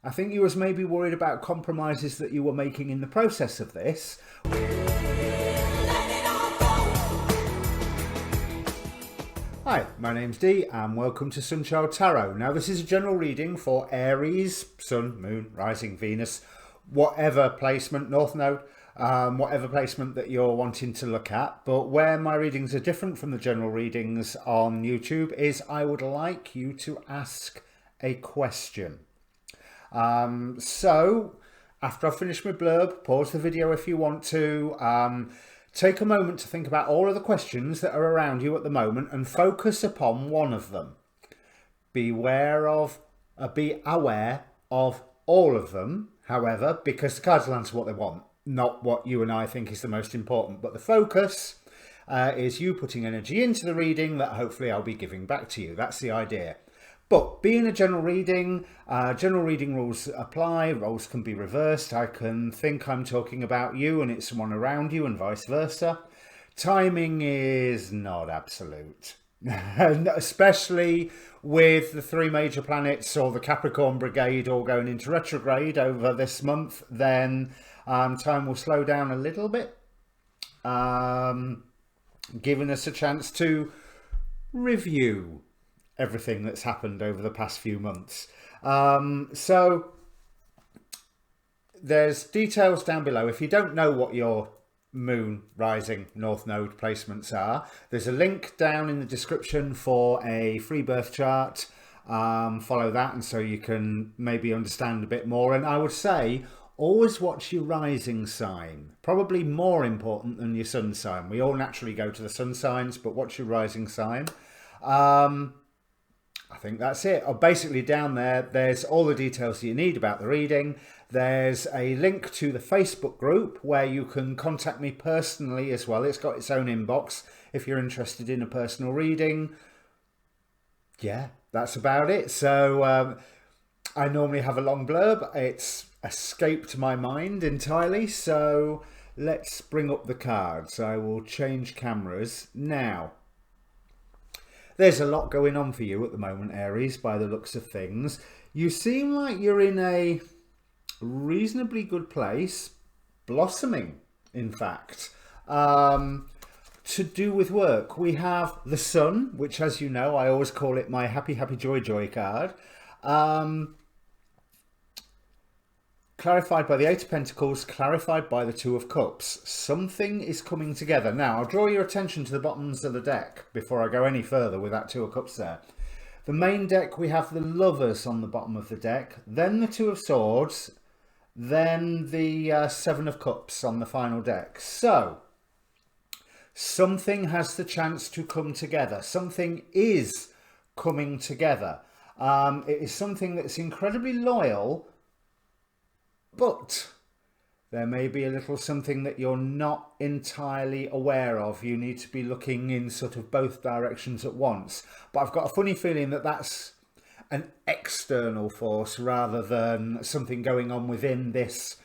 I think you was maybe worried about compromises that you were making in the process of this. Hi, my name's Dee and welcome to Sunchild Tarot. Now this is a general reading for Aries, Sun, Moon, Rising, Venus, whatever placement, North Node, whatever placement that you're wanting to look at. But where my readings are different from the general readings on YouTube is I would like you to ask a question. So after I finish my blurb, pause the video if you want to. Take a moment to think about all of the questions that are around you at the moment and focus upon one of them. Be aware of all of them, however, because the cards will answer what they want, not what you and I think is the most important. But the focus is you putting energy into the reading that hopefully I'll be giving back to you. That's the idea. But being a general reading rules apply, roles can be reversed. I can think I'm talking about you and it's someone around you and vice versa. Timing is not absolute, especially with the three major planets or the Capricorn Brigade all going into retrograde over this month, then time will slow down a little bit, giving us a chance to review everything that's happened over the past few months. So there's details down below. If you don't know what your moon, rising, north node placements are, there's a link down in the description for a free birth chart. Follow that and so you can maybe understand a bit more. And I would say always watch your rising sign, probably more important than your sun sign. We all naturally go to the sun signs, but watch your rising sign. I think that's it. Basically down there's all the details you need about the reading. There's a link to the Facebook group where you can contact me personally as well. It's got its own inbox if you're interested in a personal reading. Yeah, that's about it. So I normally have a long blurb. It's escaped my mind entirely. So let's bring up the cards. I will change cameras now. There's a lot going on for you at the moment, Aries, by the looks of things. You seem like you're in a reasonably good place, blossoming, in fact. To do with work, we have the Sun, which, as you know, I always call it my happy, happy, joy, joy card. Clarified by the Eight of Pentacles, clarified by the Two of Cups. Something is coming together. Now, I'll draw your attention to the bottoms of the deck before I go any further with that Two of Cups there. The main deck, we have the Lovers on the bottom of the deck, then the Two of Swords, then the Seven of Cups on the final deck. So, something has the chance to come together. Something is coming together. It is something that's incredibly loyal, but there may be a little something that you're not entirely aware of. You need to be looking in sort of both directions at once. But I've got a funny feeling that that's an external force rather than something going on within this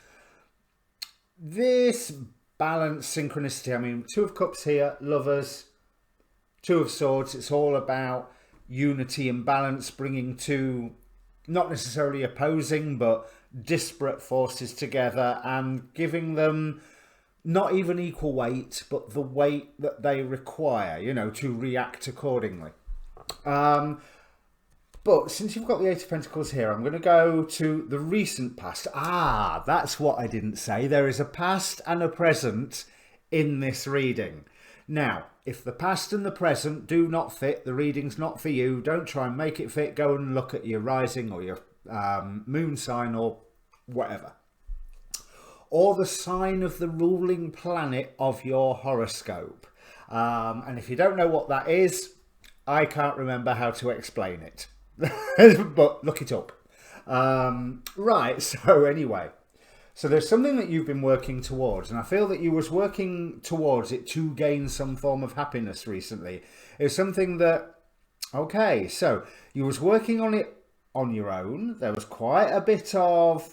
balanced synchronicity. I mean, Two of Cups here, Lovers, Two of Swords. It's all about unity and balance, bringing two, not necessarily opposing, but disparate forces together and giving them not even equal weight, but the weight that they require, you know, to react accordingly. But since you've got the Eight of Pentacles here, I'm going to go to the recent past. That's what I didn't say. There is a past and a present in this reading. Now, if the past and the present do not fit, the reading's not for you. Don't try and make it fit. Go and look at your rising or your moon sign or whatever, or the sign of the ruling planet of your horoscope. And if you don't know what that is, I can't remember how to explain it, but look it up. Right, so anyway, so there's something that you've been working towards, and I feel that you was working towards it to gain some form of happiness recently. It's something that, okay, so you was working on it on your own. There was quite a bit of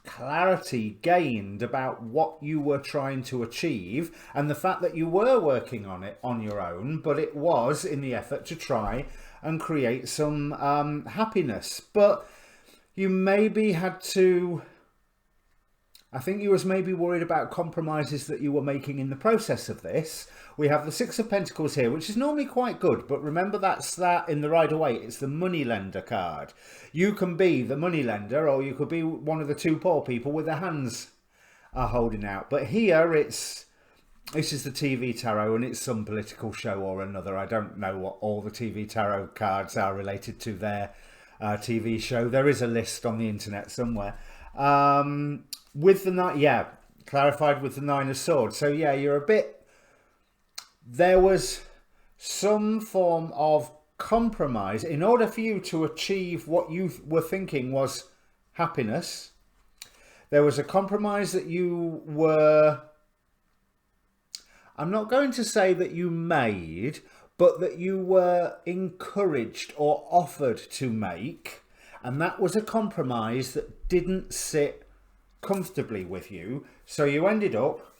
clarity gained about what you were trying to achieve and the fact that you were working on it on your own, but it was in the effort to try and create some happiness. But you maybe had to, I think you was maybe worried about compromises that you were making in the process of this. We have the Six of Pentacles here, which is normally quite good, but remember that's that in the Rider-Waite. It's the money lender card. You can be the money lender, or you could be one of the two poor people with their hands holding out. But here this is the TV tarot, and it's some political show or another. I don't know what all the TV tarot cards are related to their TV show. There is a list on the internet somewhere. With the Nine, yeah, clarified with the Nine of Swords. So yeah, you're a bit, there was some form of compromise in order for you to achieve what you were thinking was happiness. There was a compromise that you were, I'm not going to say that you made, but that you were encouraged or offered to make. And that was a compromise that didn't sit comfortably with you. So you ended up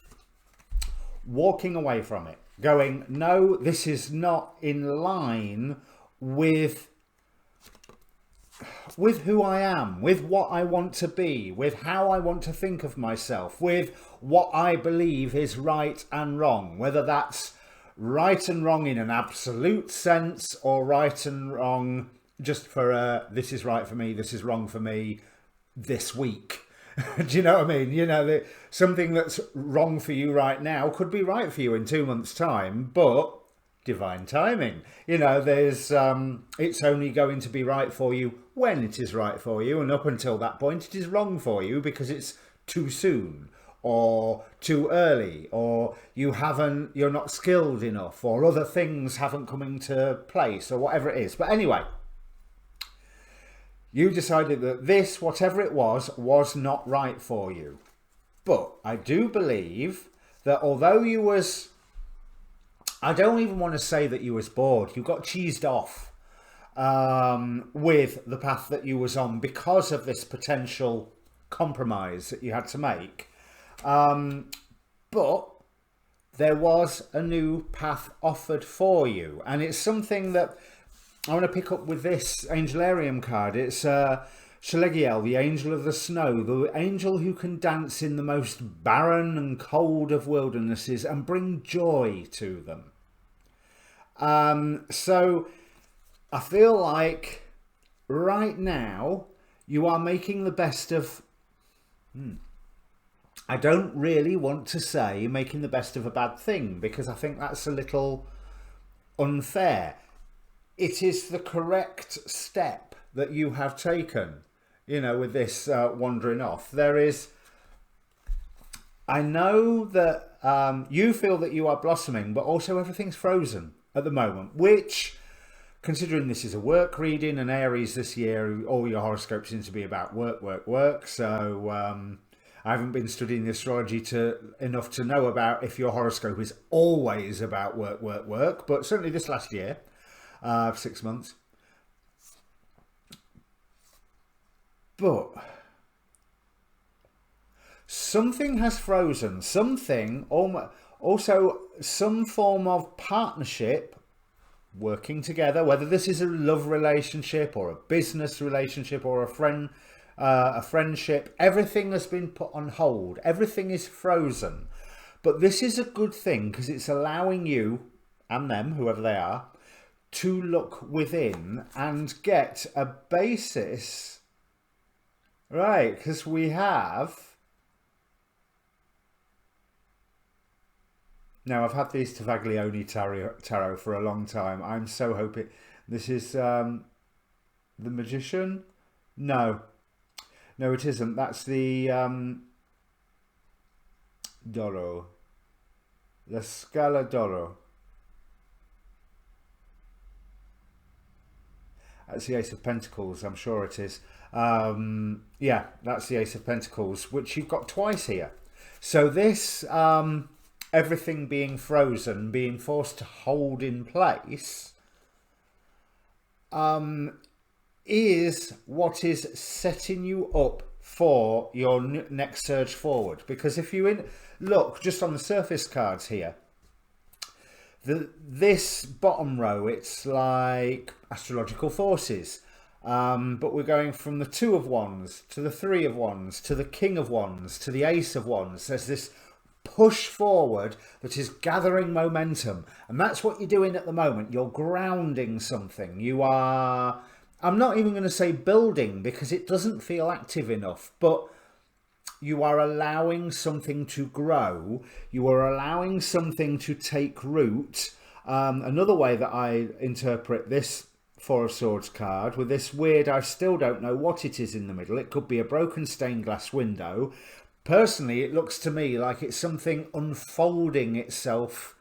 walking away from it, going, no, this is not in line with who I am, with what I want to be, with how I want to think of myself, with what I believe is right and wrong, whether that's right and wrong in an absolute sense or right and wrong just for this is right for me, this is wrong for me this week. Do you know what I mean? You know, something that's wrong for you right now could be right for you in 2 months' time, but divine timing. You know, there's it's only going to be right for you when it is right for you, and up until that point it is wrong for you because it's too soon or too early, or you're not skilled enough, or other things haven't come into place, or whatever it is. But anyway, you decided that this, whatever it was not right for you. But I do believe that although you was, I don't even want to say that you was bored, you got cheesed off with the path that you was on because of this potential compromise that you had to make. But there was a new path offered for you. And it's something that I want to pick up with this Angelarium card. It's Shalegiel, the angel of the snow, the angel who can dance in the most barren and cold of wildernesses and bring joy to them. So I feel like right now you are making the best of, I don't really want to say making the best of a bad thing, because I think that's a little unfair. It is the correct step that you have taken, you know, with this wandering off. There is, I know that you feel that you are blossoming, but also everything's frozen at the moment, which, considering this is a work reading, and Aries this year, all your horoscopes seem to be about work, work, work. So I haven't been studying astrology enough to know about if your horoscope is always about work, work, work, but certainly this last year, 6 months. But something has frozen, something, also some form of partnership, working together, whether this is a love relationship or a business relationship or a friendship. Everything has been put on hold, everything is frozen. But this is a good thing because it's allowing you and them, whoever they are, to look within and get a basis, right? Because we have, now I've had these Tavaglione tarot for a long time. I'm so hoping this is the Magician. No, it isn't. That's the Doro, the Scala Doro. That's the Ace of Pentacles, I'm sure it is. Yeah, that's the Ace of Pentacles, which you've got twice here. So this, everything being frozen, being forced to hold in place, is what is setting you up for your next surge forward. Because if you look just on the surface cards here, this bottom row, it's like astrological forces. But we're going from the Two of Wands to the Three of Wands to the King of Wands to the Ace of Wands. There's this push forward that is gathering momentum, and that's what you're doing at the moment. You're grounding something. You are, I'm not even going to say building because it doesn't feel active enough, but you are allowing something to grow. You are allowing something to take root. Another way that I interpret this Four of Swords card, with this weird, I still don't know what it is in the middle. It could be a broken stained glass window. Personally, it looks to me like it's something unfolding itself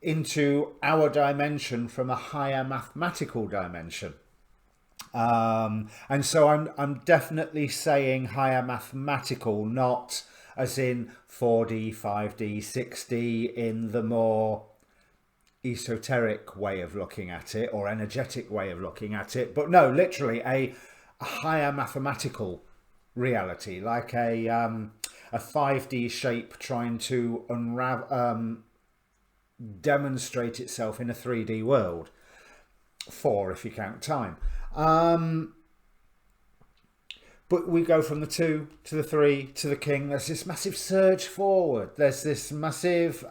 into our dimension from a higher mathematical dimension. And so I'm definitely saying higher mathematical, not as in 4D, 5D, 6D in the more esoteric way of looking at it or energetic way of looking at it, but no, literally a higher mathematical reality, like a 5D shape trying to demonstrate itself in a 3D world. 4 if you count time. But we go from the 2 to the 3 to the King. There's this massive surge forward. There's this massive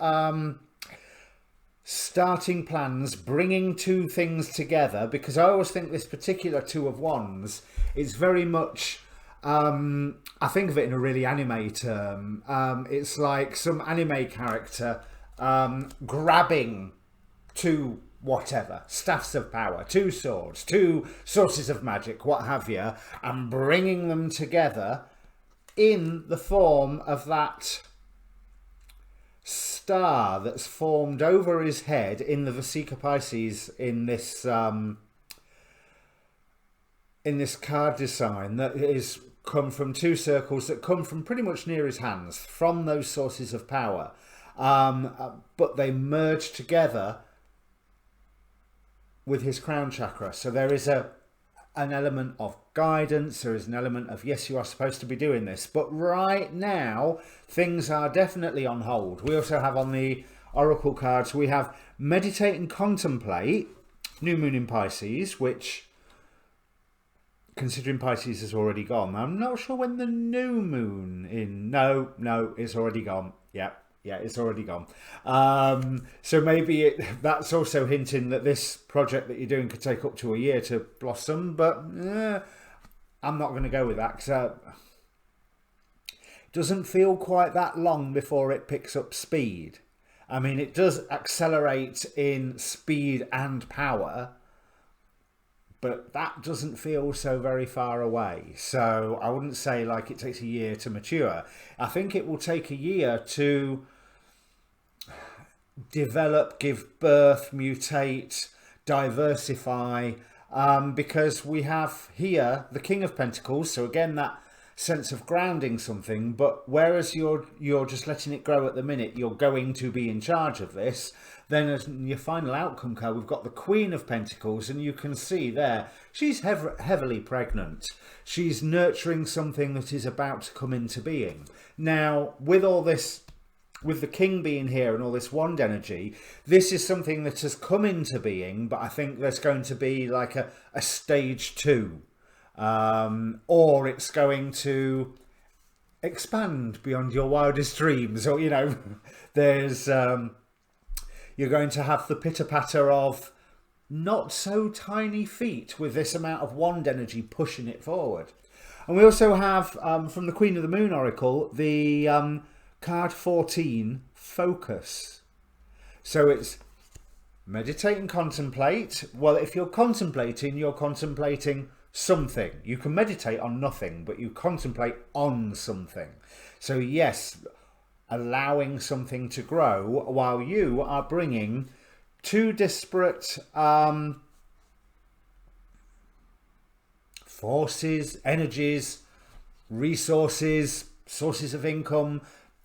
starting plans, bringing two things together, because I always think this particular Two of Wands is very much, I think of it in a really anime term. It's like some anime character grabbing two whatever, staffs of power, two swords, two sources of magic, what have you, and bringing them together in the form of that star that's formed over his head in the Vesica Pisces in this card design, that is come from two circles that come from pretty much near his hands, from those sources of power, but they merge together with his crown chakra. So there is an element of guidance, there is an element of, yes, you are supposed to be doing this, but right now things are definitely on hold. We also have on the oracle cards, we have meditate and contemplate, new moon in Pisces, which, considering Pisces has already gone, I'm not sure when the new moon in, no, it's already gone. Yeah, it's already gone. So maybe that's also hinting that this project that you're doing could take up to a year to blossom, but I'm not going to go with that, because it doesn't feel quite that long before it picks up speed. I mean, it does accelerate in speed and power, but that doesn't feel so very far away. So I wouldn't say like it takes a year to mature. I think it will take a year to develop, give birth, mutate, diversify, because we have here the King of Pentacles. So again, that sense of grounding something, but whereas you're just letting it grow at the minute, you're going to be in charge of this. Then as your final outcome card, we've got the Queen of Pentacles, and you can see there she's heavily pregnant. She's nurturing something that is about to come into being. Now, with all this, with the King being here and all this wand energy, this is something that has come into being, but I think there's going to be like a stage 2, or it's going to expand beyond your wildest dreams, or, you know, there's you're going to have the pitter-patter of not so tiny feet with this amount of wand energy pushing it forward. And we also have from the Queen of the Moon Oracle the card 14, focus. So it's meditate and contemplate. Well, if you're contemplating something. You can meditate on nothing, but you contemplate on something. So yes, allowing something to grow while you are bringing two disparate forces, energies, resources, sources of income,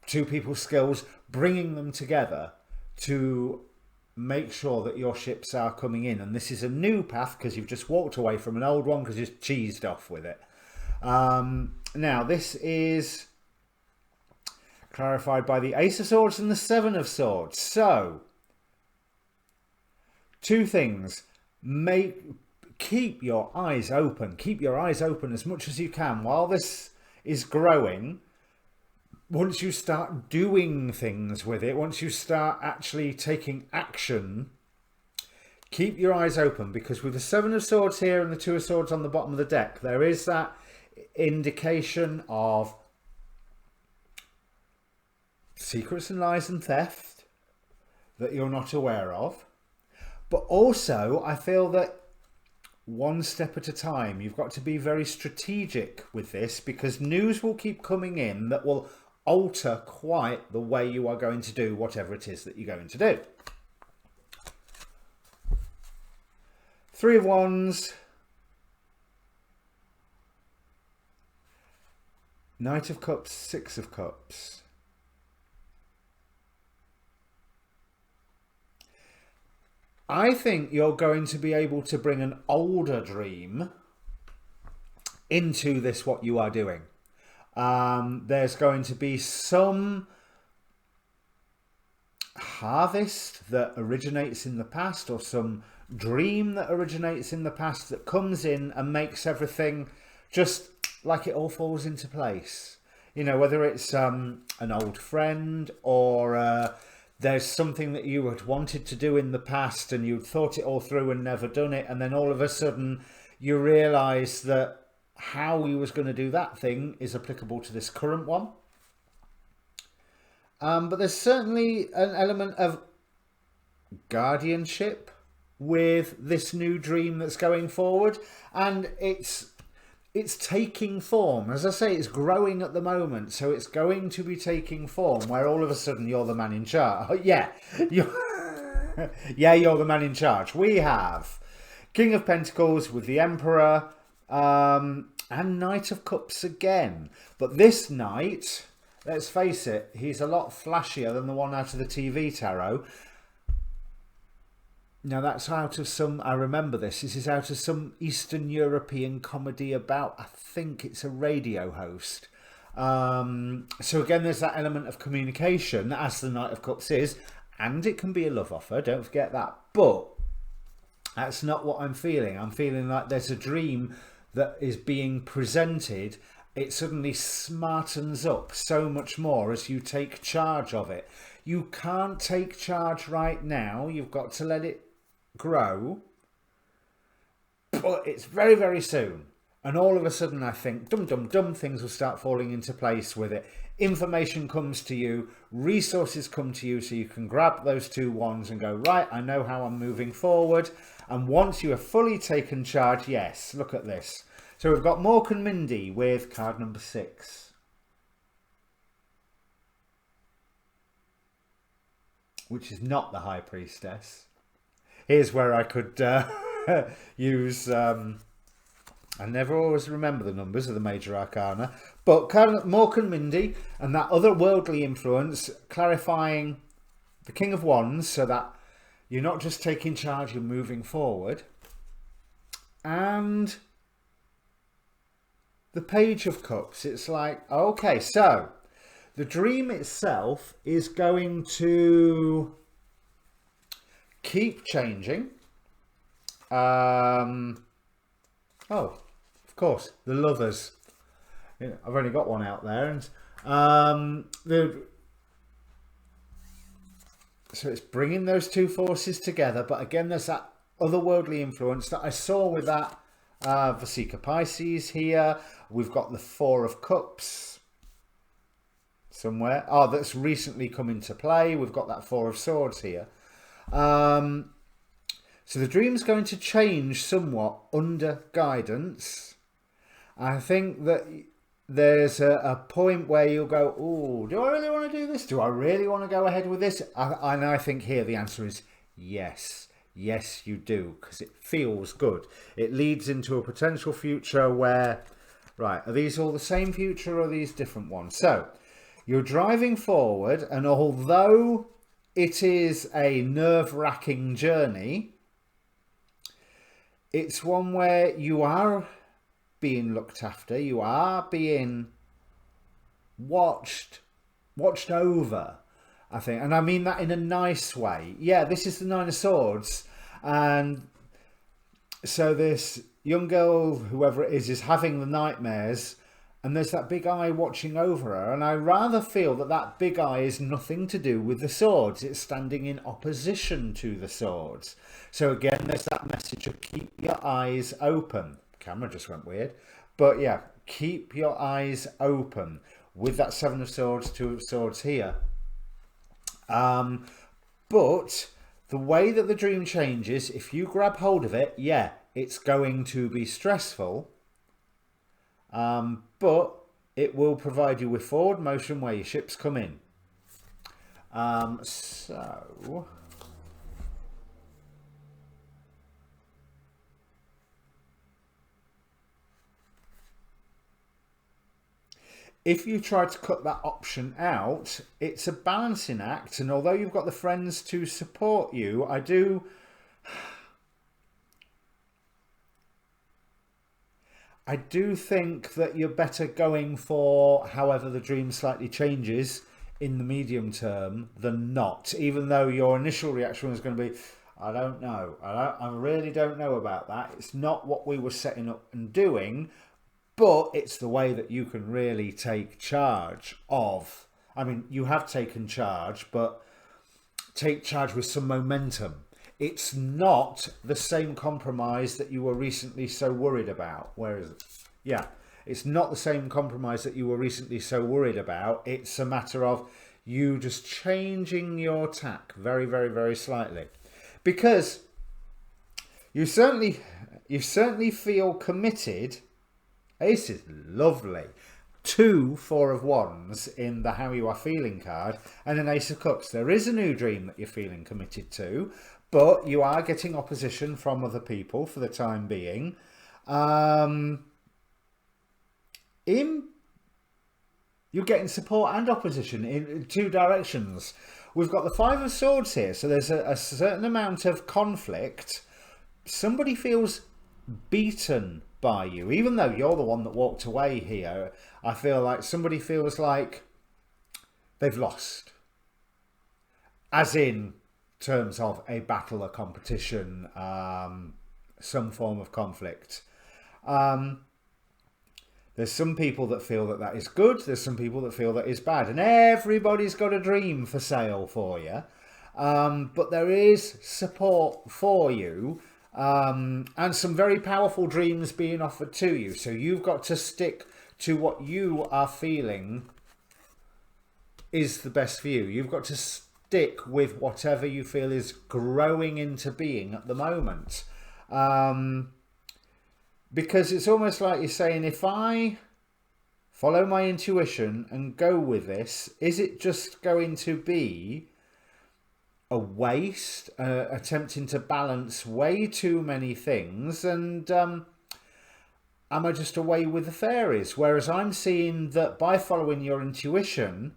two people's skills, bringing them together to make sure that your ships are coming in. And this is a new path because you've just walked away from an old one because you've cheesed off with it. Now, this is clarified by the Ace of Swords and the Seven of Swords. So, two things. keep your eyes open. Keep your eyes open as much as you can while this is growing. Once you start doing things with it, once you start actually taking action, keep your eyes open, because with the Seven of Swords here and the Two of Swords on the bottom of the deck, there is that indication of secrets and lies and theft that you're not aware of. But also, I feel that one step at a time, you've got to be very strategic with this, because news will keep coming in that will alter quite the way you are going to do whatever it is that you're going to do. Three of Wands, Knight of Cups, Six of Cups. I think you're going to be able to bring an older dream into this, what you are doing. There's going to be some harvest that originates in the past, or some dream that originates in the past that comes in and makes everything just like it all falls into place. You know, whether it's an old friend, or there's something that you had wanted to do in the past and you'd thought it all through and never done it, and then all of a sudden you realise that how you was going to do that thing is applicable to this current one. But there's certainly an element of guardianship with this new dream that's going forward, and it's taking form. As I say, it's growing at the moment, so it's going to be taking form where all of a sudden you're the man in charge. Yeah, you're the man in charge. We have King of Pentacles with the Emperor, and Knight of Cups again. But this knight, let's face it, he's a lot flashier than the one out of the TV tarot. Now that's out of some, I remember this is out of some Eastern European comedy about, I think it's a radio host. So again, there's that element of communication, as the Knight of Cups is, and it can be a love offer, don't forget that. But that's not what I'm feeling. I'm feeling like there's a dream that is being presented. It suddenly smartens up so much more as you take charge of it. You can't take charge right now. You've got to let it grow. But it's very, very soon. And all of a sudden, I think, things will start falling into place with it. Information comes to you, resources come to you, so you can grab those two wands and go, right, I know how I'm moving forward. And once you have fully taken charge, yes, look at this. So we've got Mork and Mindy with card number 6. Which is not the High Priestess. Here's where I could use... I never always remember the numbers of the major arcana. But Mork and Mindy and that other worldly influence, clarifying the King of Wands so that you're not just taking charge, you're moving forward. And the Page of Cups. It's like, okay, so the dream itself is going to keep changing. Oh, of course, the Lovers. Yeah, I've only got one out there, and so it's bringing those two forces together. But again, there's that otherworldly influence that I saw with that Vesica Pisces here. We've got the Four of Cups somewhere. Oh, that's recently come into play. We've got that Four of Swords here. So the dream's going to change somewhat under guidance. I think that there's a point where you'll go, oh, do I really want to do this? Do I really want to go ahead with this? And I think here the answer is yes. Yes, you do, because it feels good. It leads into a potential future where, right, are these all the same future or are these different ones? So you're driving forward, and although it is a nerve-wracking journey, it's one where you are being looked after, you are being watched over, I think. And I mean that in a nice way. Yeah, this is the Nine of Swords, and So this young girl, whoever it is having the nightmares, and there's that big eye watching over her, and I rather feel that that big eye is nothing to do with the swords. It's standing in opposition to the swords. So again, there's that message of keep your eyes open. Camera just went weird. But yeah, keep your eyes open with that Seven of Swords, Two of Swords here. But the way that the dream changes, if you grab hold of it, yeah, it's going to be stressful. But it will provide you with forward motion where your ships come in. So if you try to cut that option out, it's a balancing act. And although you've got the friends to support you, I do think that you're better going for however the dream slightly changes in the medium term than not, even though your initial reaction was going to be, I don't know. I really don't know about that. It's not what we were setting up and doing, but it's the way that you can really take charge of. I mean, you have taken charge, but take charge with some momentum. It's not the same compromise that you were recently so worried about. Where is it? Yeah, it's not the same compromise that you were recently so worried about. It's a matter of you just changing your tack very, very, very slightly. Because you certainly feel committed. This is lovely. 2 Four of Wands in the How You Are Feeling card and an Ace of Cups. There is a new dream that you're feeling committed to, but you are getting opposition from other people for the time being. You're getting support and opposition in 2 directions. We've got the Five of Swords here, so there's a certain amount of conflict. Somebody feels beaten by you, even though you're the one that walked away here. I feel like somebody feels like they've lost, as in terms of a battle, a competition, some form of conflict. There's some people that feel that that is good. There's some people that feel that is bad. And everybody's got a dream for sale for you. But there is support for you. And some very powerful dreams being offered to you. So you've got to stick to what you are feeling is the best for you. You've got to stick with whatever you feel is growing into being at the moment. Because it's almost like you're saying, if I follow my intuition and go with this, is it just going to be a waste, attempting to balance way too many things, and am I just away with the fairies? Whereas I'm seeing that by following your intuition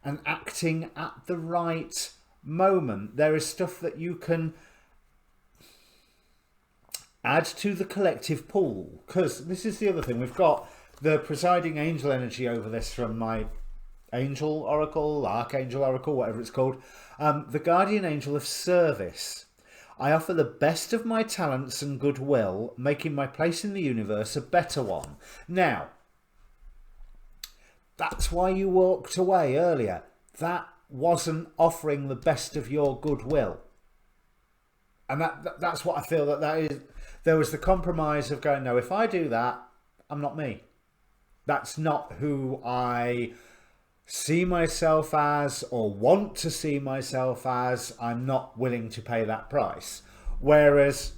and acting at the right moment, there is stuff that you can add to the collective pool. Because this is the other thing, we've got the presiding angel energy over this from my angel oracle, archangel oracle, whatever it's called, the guardian angel of service. I offer the best of my talents and goodwill, making my place in the universe a better one. Now, that's why you walked away earlier. That wasn't offering the best of your goodwill. And that's what I feel that is. There was the compromise of going, no, if I do that, I'm not me. That's not who I see myself as or want to see myself as. I'm not willing to pay that price. Whereas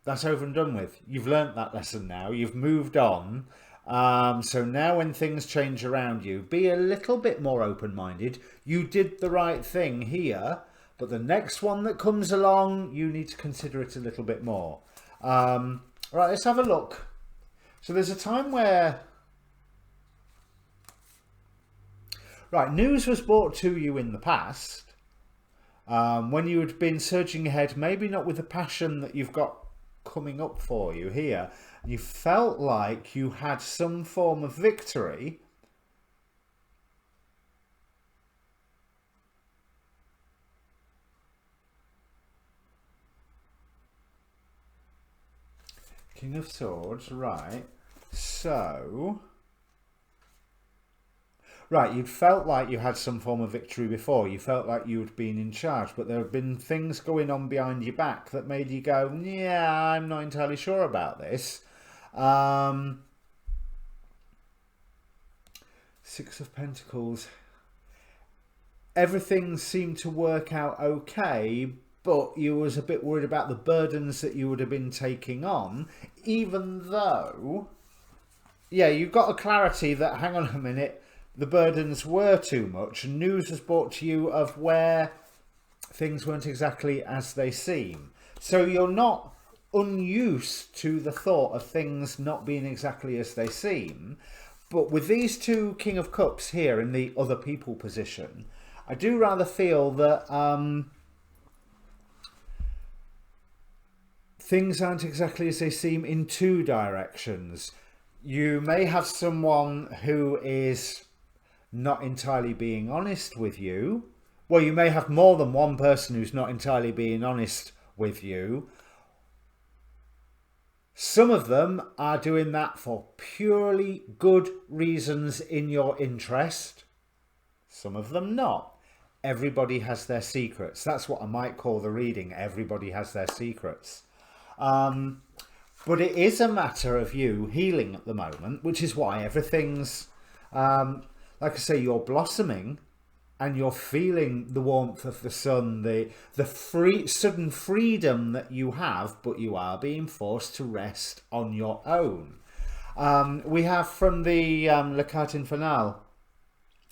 that's over and done with. You've learnt that lesson now. You've moved on. So now when things change around you, be a little bit more open-minded. You did the right thing here. But the next one that comes along, you need to consider it a little bit more. Right, let's have a look. So there's a time where... Right, news was brought to you in the past. When you had been surging ahead, maybe not with the passion that you've got coming up for you here. You felt like you had some form of victory. King of Swords, right. So, right, you'd felt like you had some form of victory before. You felt like you'd been in charge, but there have been things going on behind your back that made you go, yeah, I'm not entirely sure about this. Six of Pentacles. Everything seemed to work out okay, but you was a bit worried about the burdens that you would have been taking on, even though, yeah, you got a clarity that, hang on a minute, the burdens were too much, and news was brought to you of where things weren't exactly as they seem. So you're not unused to the thought of things not being exactly as they seem. But with these two King of Cups here in the other people position, I do rather feel that things aren't exactly as they seem in two directions. You may have someone who is not entirely being honest with you. Well, you may have more than one person who's not entirely being honest with you. Some of them are doing that for purely good reasons in your interest. Some of them not. Everybody has their secrets. That's what I might call the reading. Everybody has their secrets. But it is a matter of you healing at the moment, which is why everything's, like I say, you're blossoming and you're feeling the warmth of the sun, the sudden freedom that you have, but you are being forced to rest on your own. We have from the Le Carte Infernale,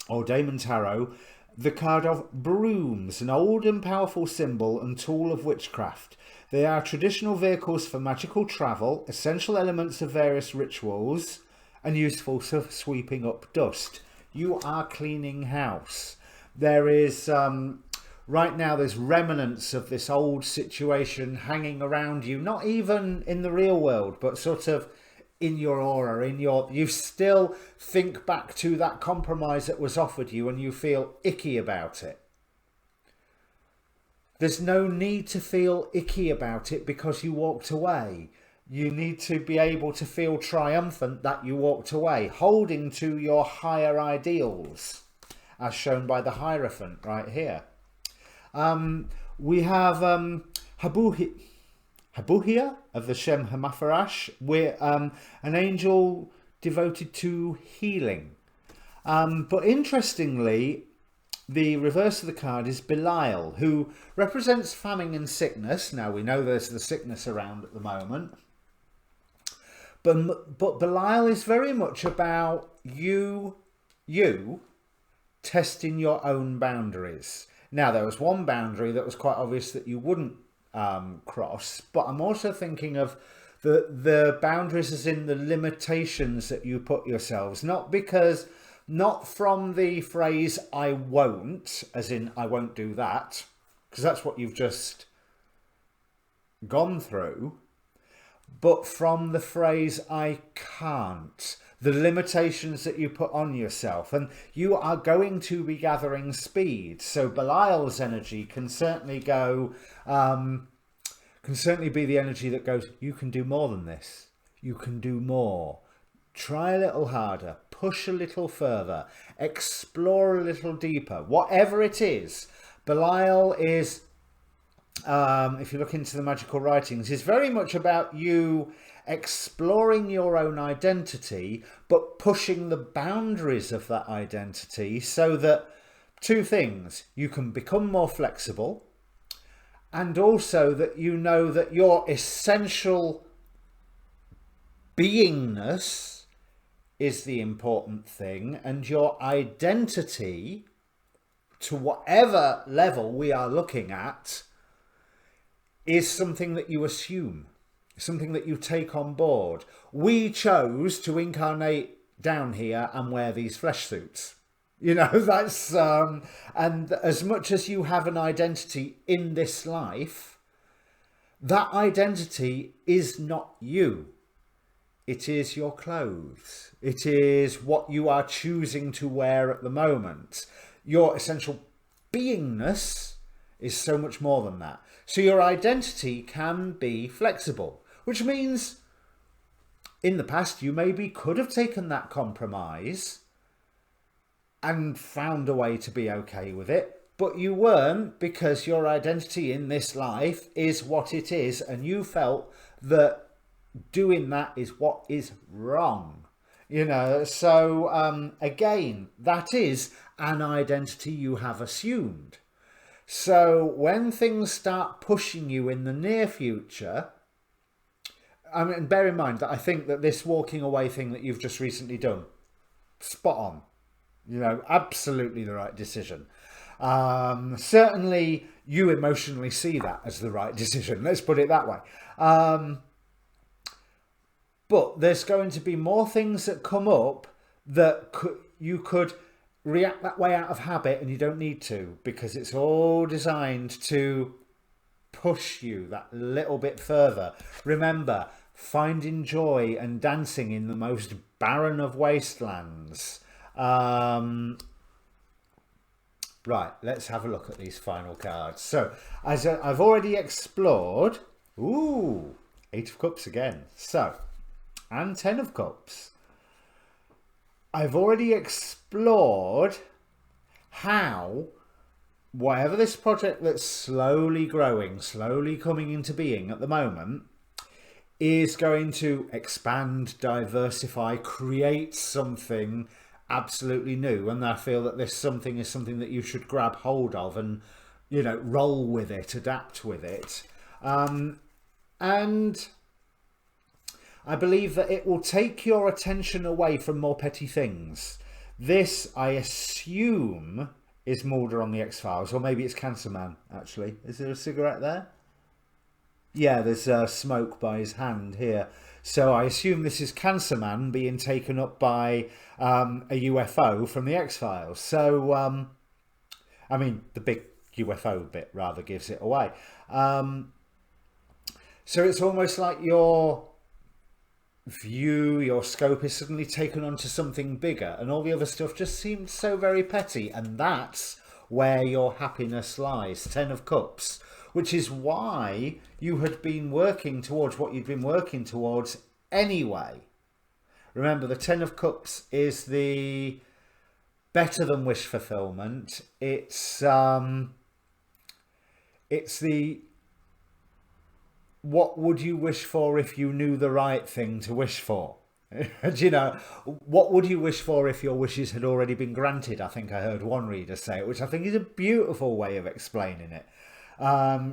or Daemon Tarot, the card of brooms, an old and powerful symbol and tool of witchcraft. They are traditional vehicles for magical travel, essential elements of various rituals, and useful for sweeping up dust. You are cleaning house. There is, right now, there's remnants of this old situation hanging around you, not even in the real world, but sort of in your aura, you still think back to that compromise that was offered you and you feel icky about it. There's no need to feel icky about it because you walked away. You need to be able to feel triumphant that you walked away, holding to your higher ideals, as shown by the Hierophant right here. We have Habuhia of the Shem Hamafarash. We're an angel devoted to healing. But interestingly, the reverse of the card is Belial, who represents famine and sickness. Now, we know there's the sickness around at the moment. But Belial is very much about you testing your own boundaries. Now, there was one boundary that was quite obvious that you wouldn't cross, but I'm also thinking of the boundaries as in the limitations that you put yourselves, not from the phrase I won't, as in I won't do that, because that's what you've just gone through, but from the phrase I can't, the limitations that you put on yourself. And you are going to be gathering speed, so Belial's energy can certainly go, can certainly be the energy that goes, you can do more than this, you can do more, try a little harder, push a little further, explore a little deeper, whatever it is. Belial is, if you look into the magical writings, is very much about you exploring your own identity, but pushing the boundaries of that identity so that two things, you can become more flexible, and also that you know that your essential beingness is the important thing, and your identity, to whatever level we are looking at, is something that you assume, something that you take on board. We chose to incarnate down here and wear these flesh suits. You know, that's, and as much as you have an identity in this life, that identity is not you. It is your clothes. It is what you are choosing to wear at the moment. Your essential beingness is so much more than that. So your identity can be flexible, which means in the past, you maybe could have taken that compromise and found a way to be okay with it, but you weren't, because your identity in this life is what it is, and you felt that doing that is what is wrong. You know, so again, that is an identity you have assumed. So when things start pushing you in the near future, I mean, bear in mind that I think that this walking away thing that you've just recently done, spot on. You know, absolutely the right decision. Certainly you emotionally see that as the right decision. Let's put it that way. But there's going to be more things that come up that you could react that way out of habit, and you don't need to, because it's all designed to push you that little bit further. Remember, finding joy and dancing in the most barren of wastelands. Right, let's have a look at these final cards. So, as I've already explored, ooh, Eight of Cups again. So, and Ten of Cups. I've already explored how whatever this project that's slowly growing, slowly coming into being at the moment, is going to expand, diversify, create something absolutely new. And I feel that this something is something that you should grab hold of and, you know, roll with it, adapt with it. And I believe that it will take your attention away from more petty things. This, I assume, is Mulder on the X-Files, or maybe it's Cancer Man, actually. Is there a cigarette there? Yeah, there's smoke by his hand here. So I assume this is Cancer Man being taken up by a UFO from the X-Files. So, I mean, the big UFO bit rather gives it away. So it's almost like your view, your scope is suddenly taken onto something bigger, and all the other stuff just seemed so very petty, and that's where your happiness lies. Ten of Cups, which is why you had been working towards what you'd been working towards anyway. Remember, the Ten of Cups is the better than wish fulfillment. It's the what would you wish for if you knew the right thing to wish for? And, you know, what would you wish for if your wishes had already been granted? I think I heard one reader say it, which I think is a beautiful way of explaining it.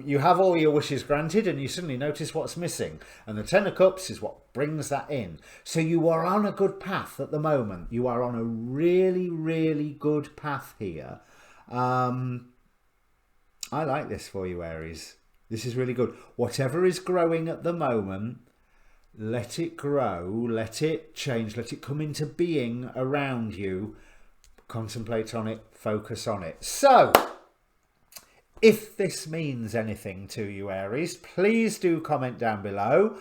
You have all your wishes granted and you suddenly notice what's missing. And the Ten of Cups is what brings that in. So you are on a good path at the moment. You are on a really, really good path here. I like this for you, Aries. This is really good. Whatever is growing at the moment, let it grow, let it change, let it come into being around you. Contemplate on it, focus on it. So, if this means anything to you, Aries, please do comment down below.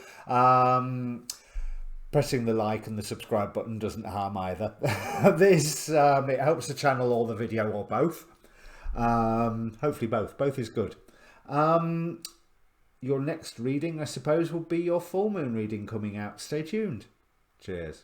Pressing the like and the subscribe button doesn't harm either. It helps the channel or the video or both. Hopefully both. Both is good. Your next reading, I suppose, will be your full moon reading coming out. Stay tuned. Cheers.